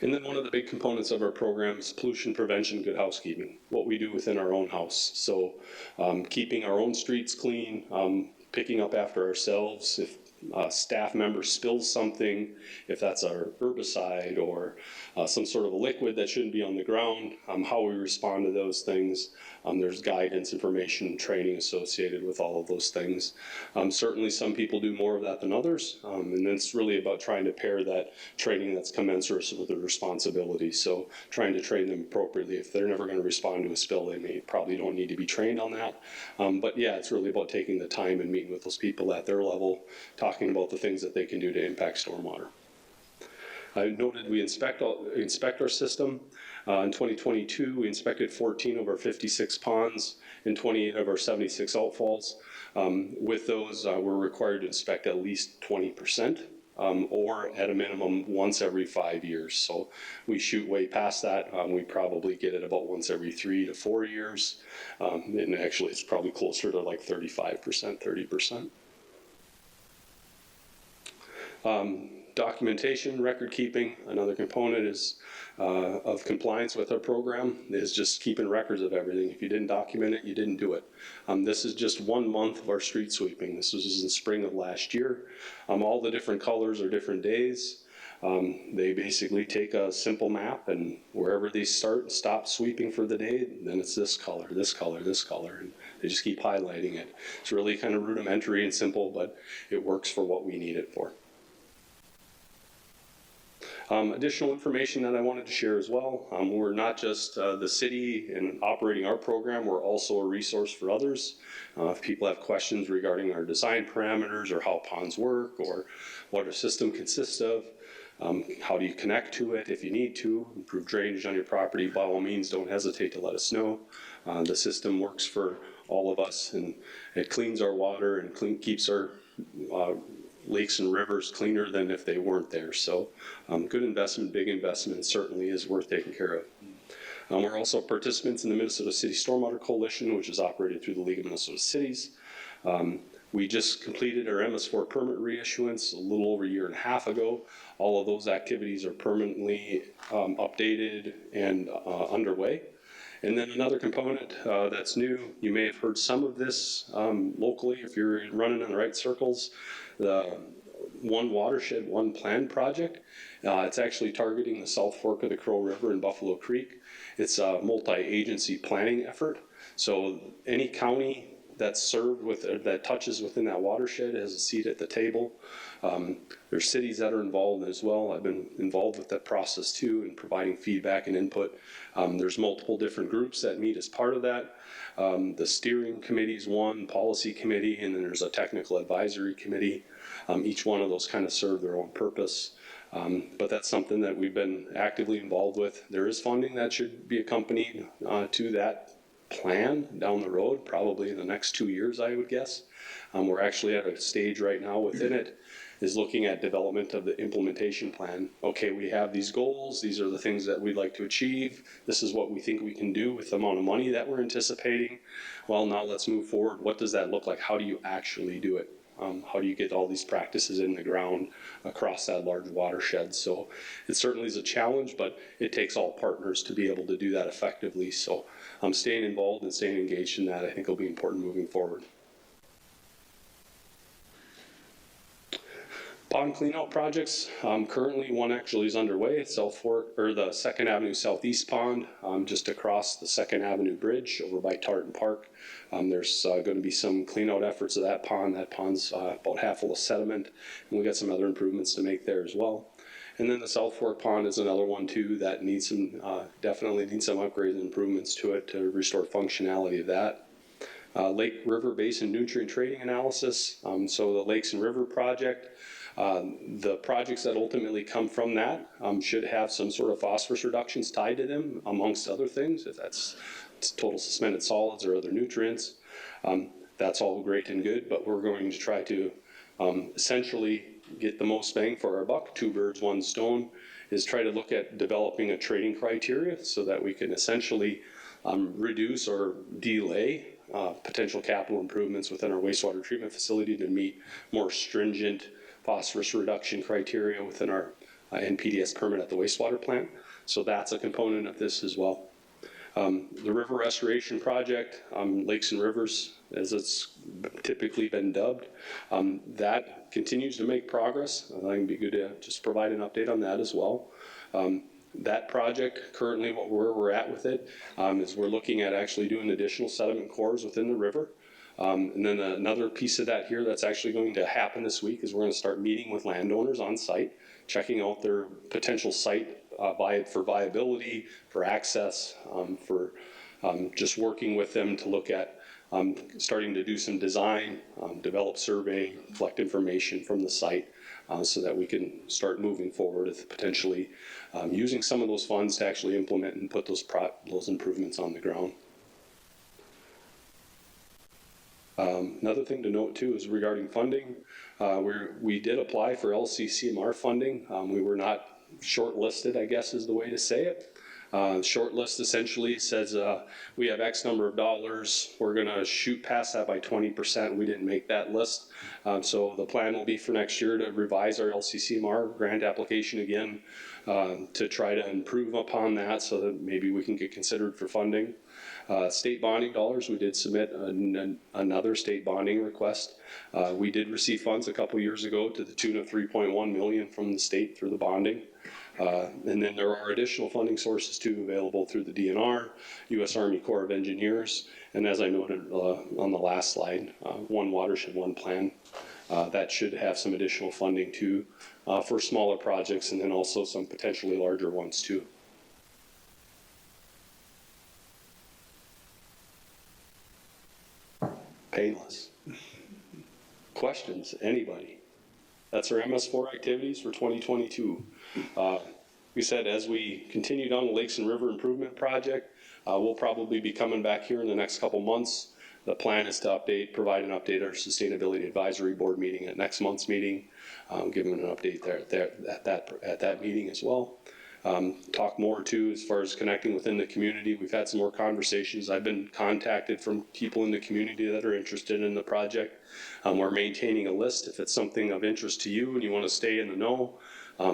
And then one of the big components of our program is pollution prevention, good housekeeping, what we do within our own house. So keeping our own streets clean, picking up after ourselves. If a staff member spills something, if that's our herbicide or some sort of a liquid that shouldn't be on the ground, how we respond to those things. There's guidance, information, training associated with all of those things. Certainly some people do more of that than others, and it's really about trying to pair that training that's commensurate with the responsibility. So trying to train them appropriately. If they're never going to respond to a spill, they probably don't need to be trained on that. But yeah, it's really about taking the time and meeting with those people at their level, talking about the things that they can do to impact stormwater. I noted we inspect our system. In 2022, we inspected 14 of our 56 ponds and 28 of our 76 outfalls. With those, we're required to inspect at least 20%, or at a minimum once every 5 years. So we shoot way past that. We probably get it about once every 3 to 4 years. And actually, it's probably closer to like 35%, 30%. Documentation, record keeping, another component is of compliance with our program is just keeping records of everything. If you didn't document it, you didn't do it. This is just 1 month of our street sweeping. This was in spring of last year. All the different colors are different days. They basically take a simple map, and wherever they start and stop sweeping for the day, then it's this color, this color, this color, and they just keep highlighting it. It's really kind of rudimentary and simple, but it works for what we need it for. Additional information that I wanted to share as well. We're not just the city and operating our program, we're also a resource for others. If people have questions regarding our design parameters or how ponds work or what our system consists of, how do you connect to it if you need to, improve drainage on your property, by all means don't hesitate to let us know. The system works for all of us, and it cleans our water and keeps our lakes and rivers cleaner than if they weren't there. So good investment, big investment, certainly is worth taking care of. We're also participants in the Minnesota City Stormwater Coalition, which is operated through the League of Minnesota Cities. We just completed our MS4 permit reissuance a little over a year and a half ago. All of those activities are permanently updated and underway. And then another component that's new, you may have heard some of this locally if you're running in the right circles, the One Watershed, One Plan project. It's actually targeting the South Fork of the Crow River and Buffalo Creek. It's a multi-agency planning effort. So any county that's served with, or that touches within that watershed has a seat at the table. There's cities that are involved as well. I've been involved with that process too, and providing feedback and input. There's multiple different groups that meet as part of that. The steering committee is one, policy committee, and then there's a technical advisory committee. Each one of those kind of serve their own purpose. But that's something that we've been actively involved with. There is funding that should be accompanied to that plan down the road, probably in the next 2 years, I would guess. We're actually at a stage right now within it, is looking at development of the implementation plan. Okay, we have these goals, these are the things that we'd like to achieve, this is what we think we can do with the amount of money that we're anticipating. Well, now let's move forward. What does that look like? How do you actually do it? How do you get all these practices in the ground across that large watershed? So it certainly is a challenge, but it takes all partners to be able to do that effectively. So staying involved and staying engaged in that, I think, will be important moving forward. Pond cleanout projects, currently one actually is underway at South Fork, or the 2nd Avenue Southeast Pond, just across the 2nd Avenue Bridge over by Tartan Park. There's going to be some cleanout efforts of that pond. That pond's about half full of sediment, and we got some other improvements to make there as well. And then the South Fork Pond is another one too that needs some, definitely needs some upgrades and improvements to it to restore functionality of that. Lake River Basin nutrient trading analysis. So the Lakes and River project, the projects that ultimately come from that should have some sort of phosphorus reductions tied to them, amongst other things, if that's total suspended solids or other nutrients. That's all great and good, but we're going to try to essentially get the most bang for our buck, 2 birds, 1 stone, is try to look at developing a trading criteria so that we can essentially reduce or delay potential capital improvements within our wastewater treatment facility to meet more stringent phosphorus reduction criteria within our NPDES permit at the wastewater plant. So that's a component of this as well. The river restoration project, Lakes and Rivers, as it's typically been dubbed, that continues to make progress. I think it'd be good to just provide an update on that as well. That project, currently where we're at with it, is we're looking at actually doing additional sediment cores within the river. And then another piece of that here that's actually going to happen this week is we're going to start meeting with landowners on site, checking out their potential site for viability, for access, for just working with them to look at starting to do some design, develop survey, collect information from the site so that we can start moving forward with potentially using some of those funds to actually implement and put those improvements on the ground. Another thing to note too is regarding funding. We did apply for LCCMR funding. We were not shortlisted, I guess is the way to say it. Shortlist essentially says we have X number of dollars. We're going to shoot past that by 20%. We didn't make that list. So the plan will be for next year to revise our LCCMR grant application again to try to improve upon that so that maybe we can get considered for funding. State bonding dollars, we did submit another state bonding request. We did receive funds a couple years ago to the tune of $3.1 million from the state through the bonding. And then there are additional funding sources too available through the DNR, U.S. Army Corps of Engineers, and as I noted on the last slide, One Watershed, One Plan. That should have some additional funding too for smaller projects and then also some potentially larger ones too. Painless. Questions, anybody? That's our MS4 activities for 2022. We said as we continued on the Lakes and River Improvement Project, we'll probably be coming back here in the next couple months. The plan is to provide an update at our Sustainability Advisory Board meeting at next month's meeting, give them an update there at that meeting as well. Talk more too as far as connecting within the community. We've had some more conversations. I've been contacted from people in the community that are interested in the project. We're maintaining a list. If it's something of interest to you and you want to stay in the know,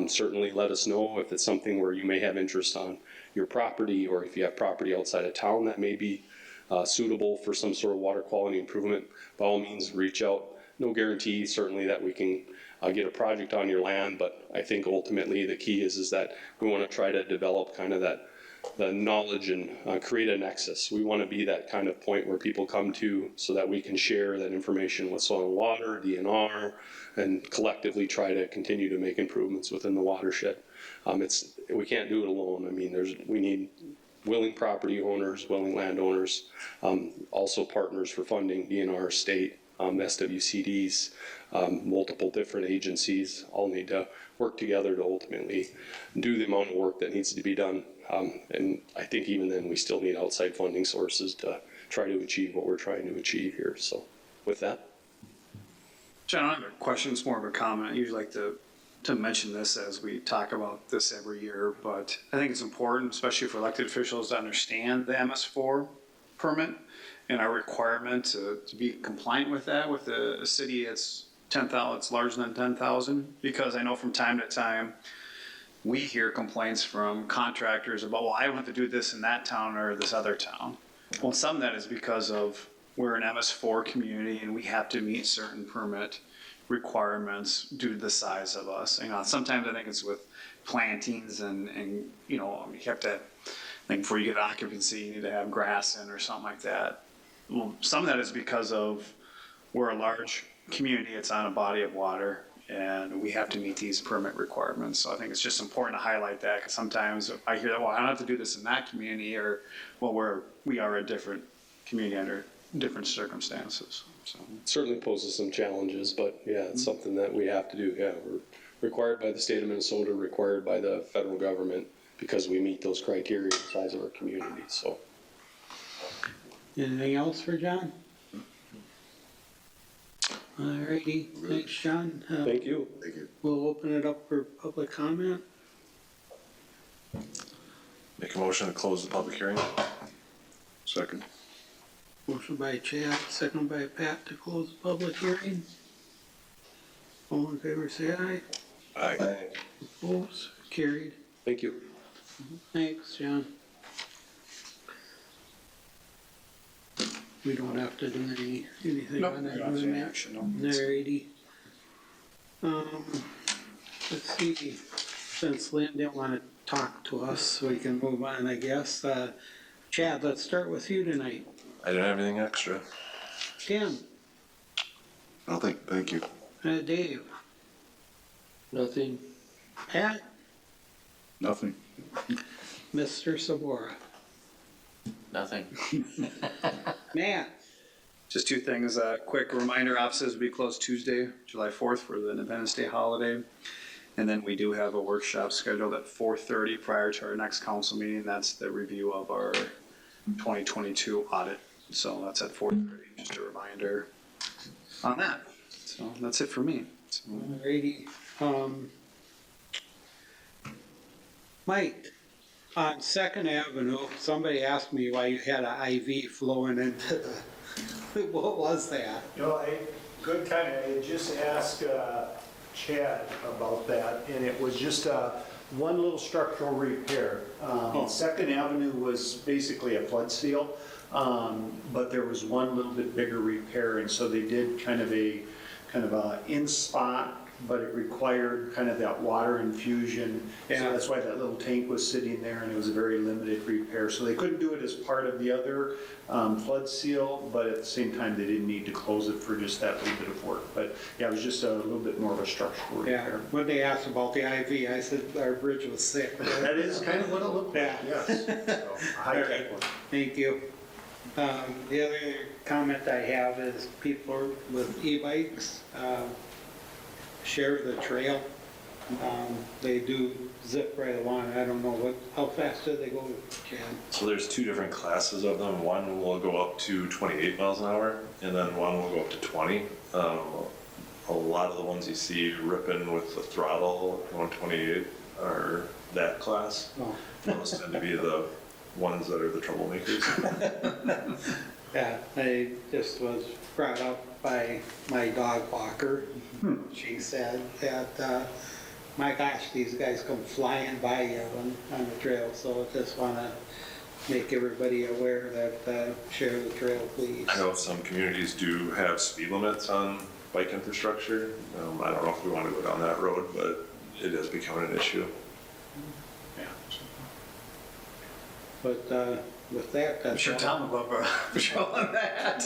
certainly let us know. If it's something where you may have interest on your property, or if you have property outside of town that may be suitable for some sort of water quality improvement, by all means reach out. No guarantee certainly that we can get a project on your land, but I think ultimately the key is that we want to try to develop kind of the knowledge and create a nexus. We want to be that kind of point where people come to so that we can share that information with soil and water, DNR, and collectively try to continue to make improvements within the watershed. We can't do it alone. I mean, we need willing property owners, willing landowners, also partners for funding, DNR, state, SWCDs, multiple different agencies all need to work together to ultimately do the amount of work that needs to be done. And I think even then we still need outside funding sources to try to achieve what we're trying to achieve here. So with that. John, I have a question. It's more of a comment. I usually like to mention this as we talk about this every year, but I think it's important, especially for elected officials, to understand the MS4 permit and our requirement to be compliant with that. With a city, it's 10,000, it's larger than 10,000, because I know from time to time we hear complaints from contractors about, well, I don't have to do this in that town or this other town. Well, some of that is because of we're an MS4 community and we have to meet certain permit requirements due to the size of us. You know, sometimes I think it's with plantings and you know, you have to, I think before you get occupancy, you need to have grass in or something like that. Well, some of that is because of we're a large community, it's on a body of water, and we have to meet these permit requirements. So I think it's just important to highlight that, because sometimes I hear that, well, I don't have to do this in that community, or, well, we are a different community under different circumstances, so. Certainly poses some challenges, but yeah, it's something that we have to do. Yeah, we're required by the state of Minnesota, required by the federal government, because we meet those criteria the size of our community, so. Anything else for John? Alrighty, thanks, John. Thank you. Thank you. We'll open it up for public comment. Make a motion to close the public hearing. Second. Motion by Chad, second by Pat to close the public hearing. All in favor, say aye. Aye. Opposed, carried. Thank you. Thanks, John. We don't have to do anything Nope, on that. we don't have to do we, any Matt? action, no. Alrighty. Let's see, since Lynn didn't wanna talk to us, we can move on, I guess. Chad, let's start with you tonight. I didn't have anything extra. Tim, Nothing, thank you. Dave, Nothing. Pat, Nothing. Mr. Sabora, Nothing. Matt. Just two things, quick reminder, offices will be closed Tuesday, July 4th for the Independence Day holiday. And then we do have a workshop scheduled at 4:30 prior to our next council meeting. That's the review of our 2022 audit. So that's at 4:30, just a reminder on that. So that's it for me. So, Alrighty, Mike, on Second Avenue, somebody asked me why you had an IV flowing into the, what was that? You know, good kind of, I just asked Chad about that, and it was just one little structural repair. Second Avenue was basically a flood seal, but there was one little bit bigger repair, and so they did kind of a in spot, but it required kind of that water infusion. So Yeah. that's why that little tank was sitting there, and it was a very limited repair. So they couldn't do it as part of the other flood seal, but at the same time, they didn't need to close it for just that little bit of work. But yeah, it was just a little bit more of a structural Yeah, repair. when they asked about the IV, I said our bridge was thick. That is kind of what it looked like, Yeah. yes. So, a high-tech one. Thank you. The other comment I have is people with e-bikes, share the trail. They do zip right along. I don't know how fast do they go, Chad? So there's two different classes of them. One will go up to 28 miles an hour, and then one will go up to 20. A lot of the ones you see ripping with the throttle on 28 are that class. Oh. Those tend to be the ones that are the troublemakers. Yeah, I just was brought up by my dog walker. She said that, my gosh, these guys come flying by you on the trail, so just want to make everybody aware that share the trail, please. I know some communities do have speed limits on bike infrastructure. I don't know if we want to go down that road, but it is becoming an issue. Yeah. But with that, I'm that's sure all. Tom will love a patrol on that.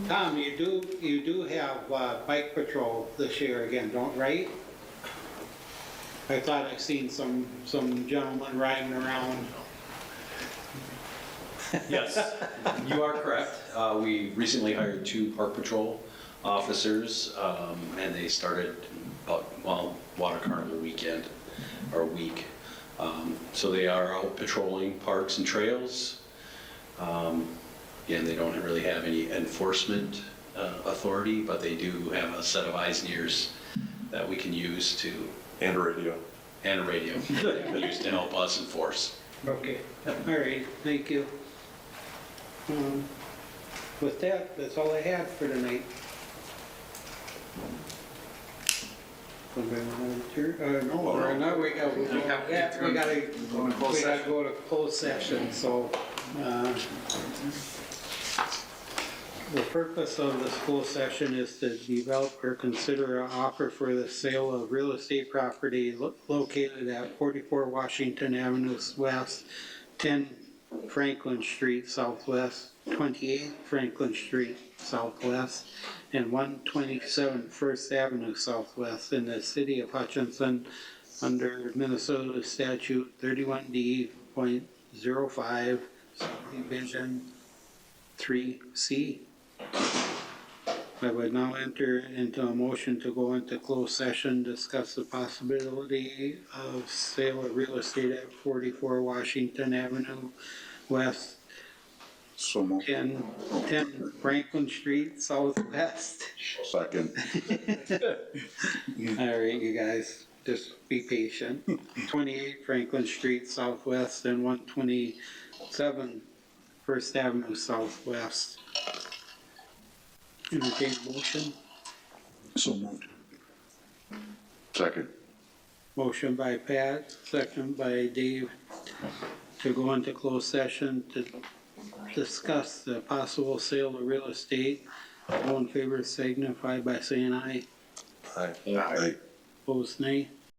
Tom, you do have bike patrol this year again, right? I thought I seen some gentlemen riding around. Yes, you are correct. We recently hired 2 Park Patrol officers, and they started Water Carnival weekend, or week. So they are out patrolling parks and trails. Again, they don't really have any enforcement authority, but they do have a set of eyes and ears that we can use to, And a radio. and a radio, use to help us enforce. Okay, all right, thank you. With that, that's all I had for tonight. Somebody want to adjourn? No, we gotta go to closed session, so, the purpose of this closed session is to develop or consider an offer for the sale of real estate property located at 44 Washington Avenue West, 10 Franklin Street Southwest, 28 Franklin Street Southwest, and 127 First Avenue Southwest in the city of Hutchinson under Minnesota statute 31D.05, subdivision 3C. I would now enter into a motion to go into closed session, discuss the possibility of sale of real estate at 44 Washington Avenue West, So moved. 10 Franklin Street Southwest. Second. All right, you guys, just be patient. 28 Franklin Street Southwest and 127 First Avenue Southwest. Entertain motion. So moved. Second. Motion by Pat, second by Dave, to go into closed session to discuss the possible sale of real estate. All in favor signify by saying aye. Aye. Aye. Opposed, nay.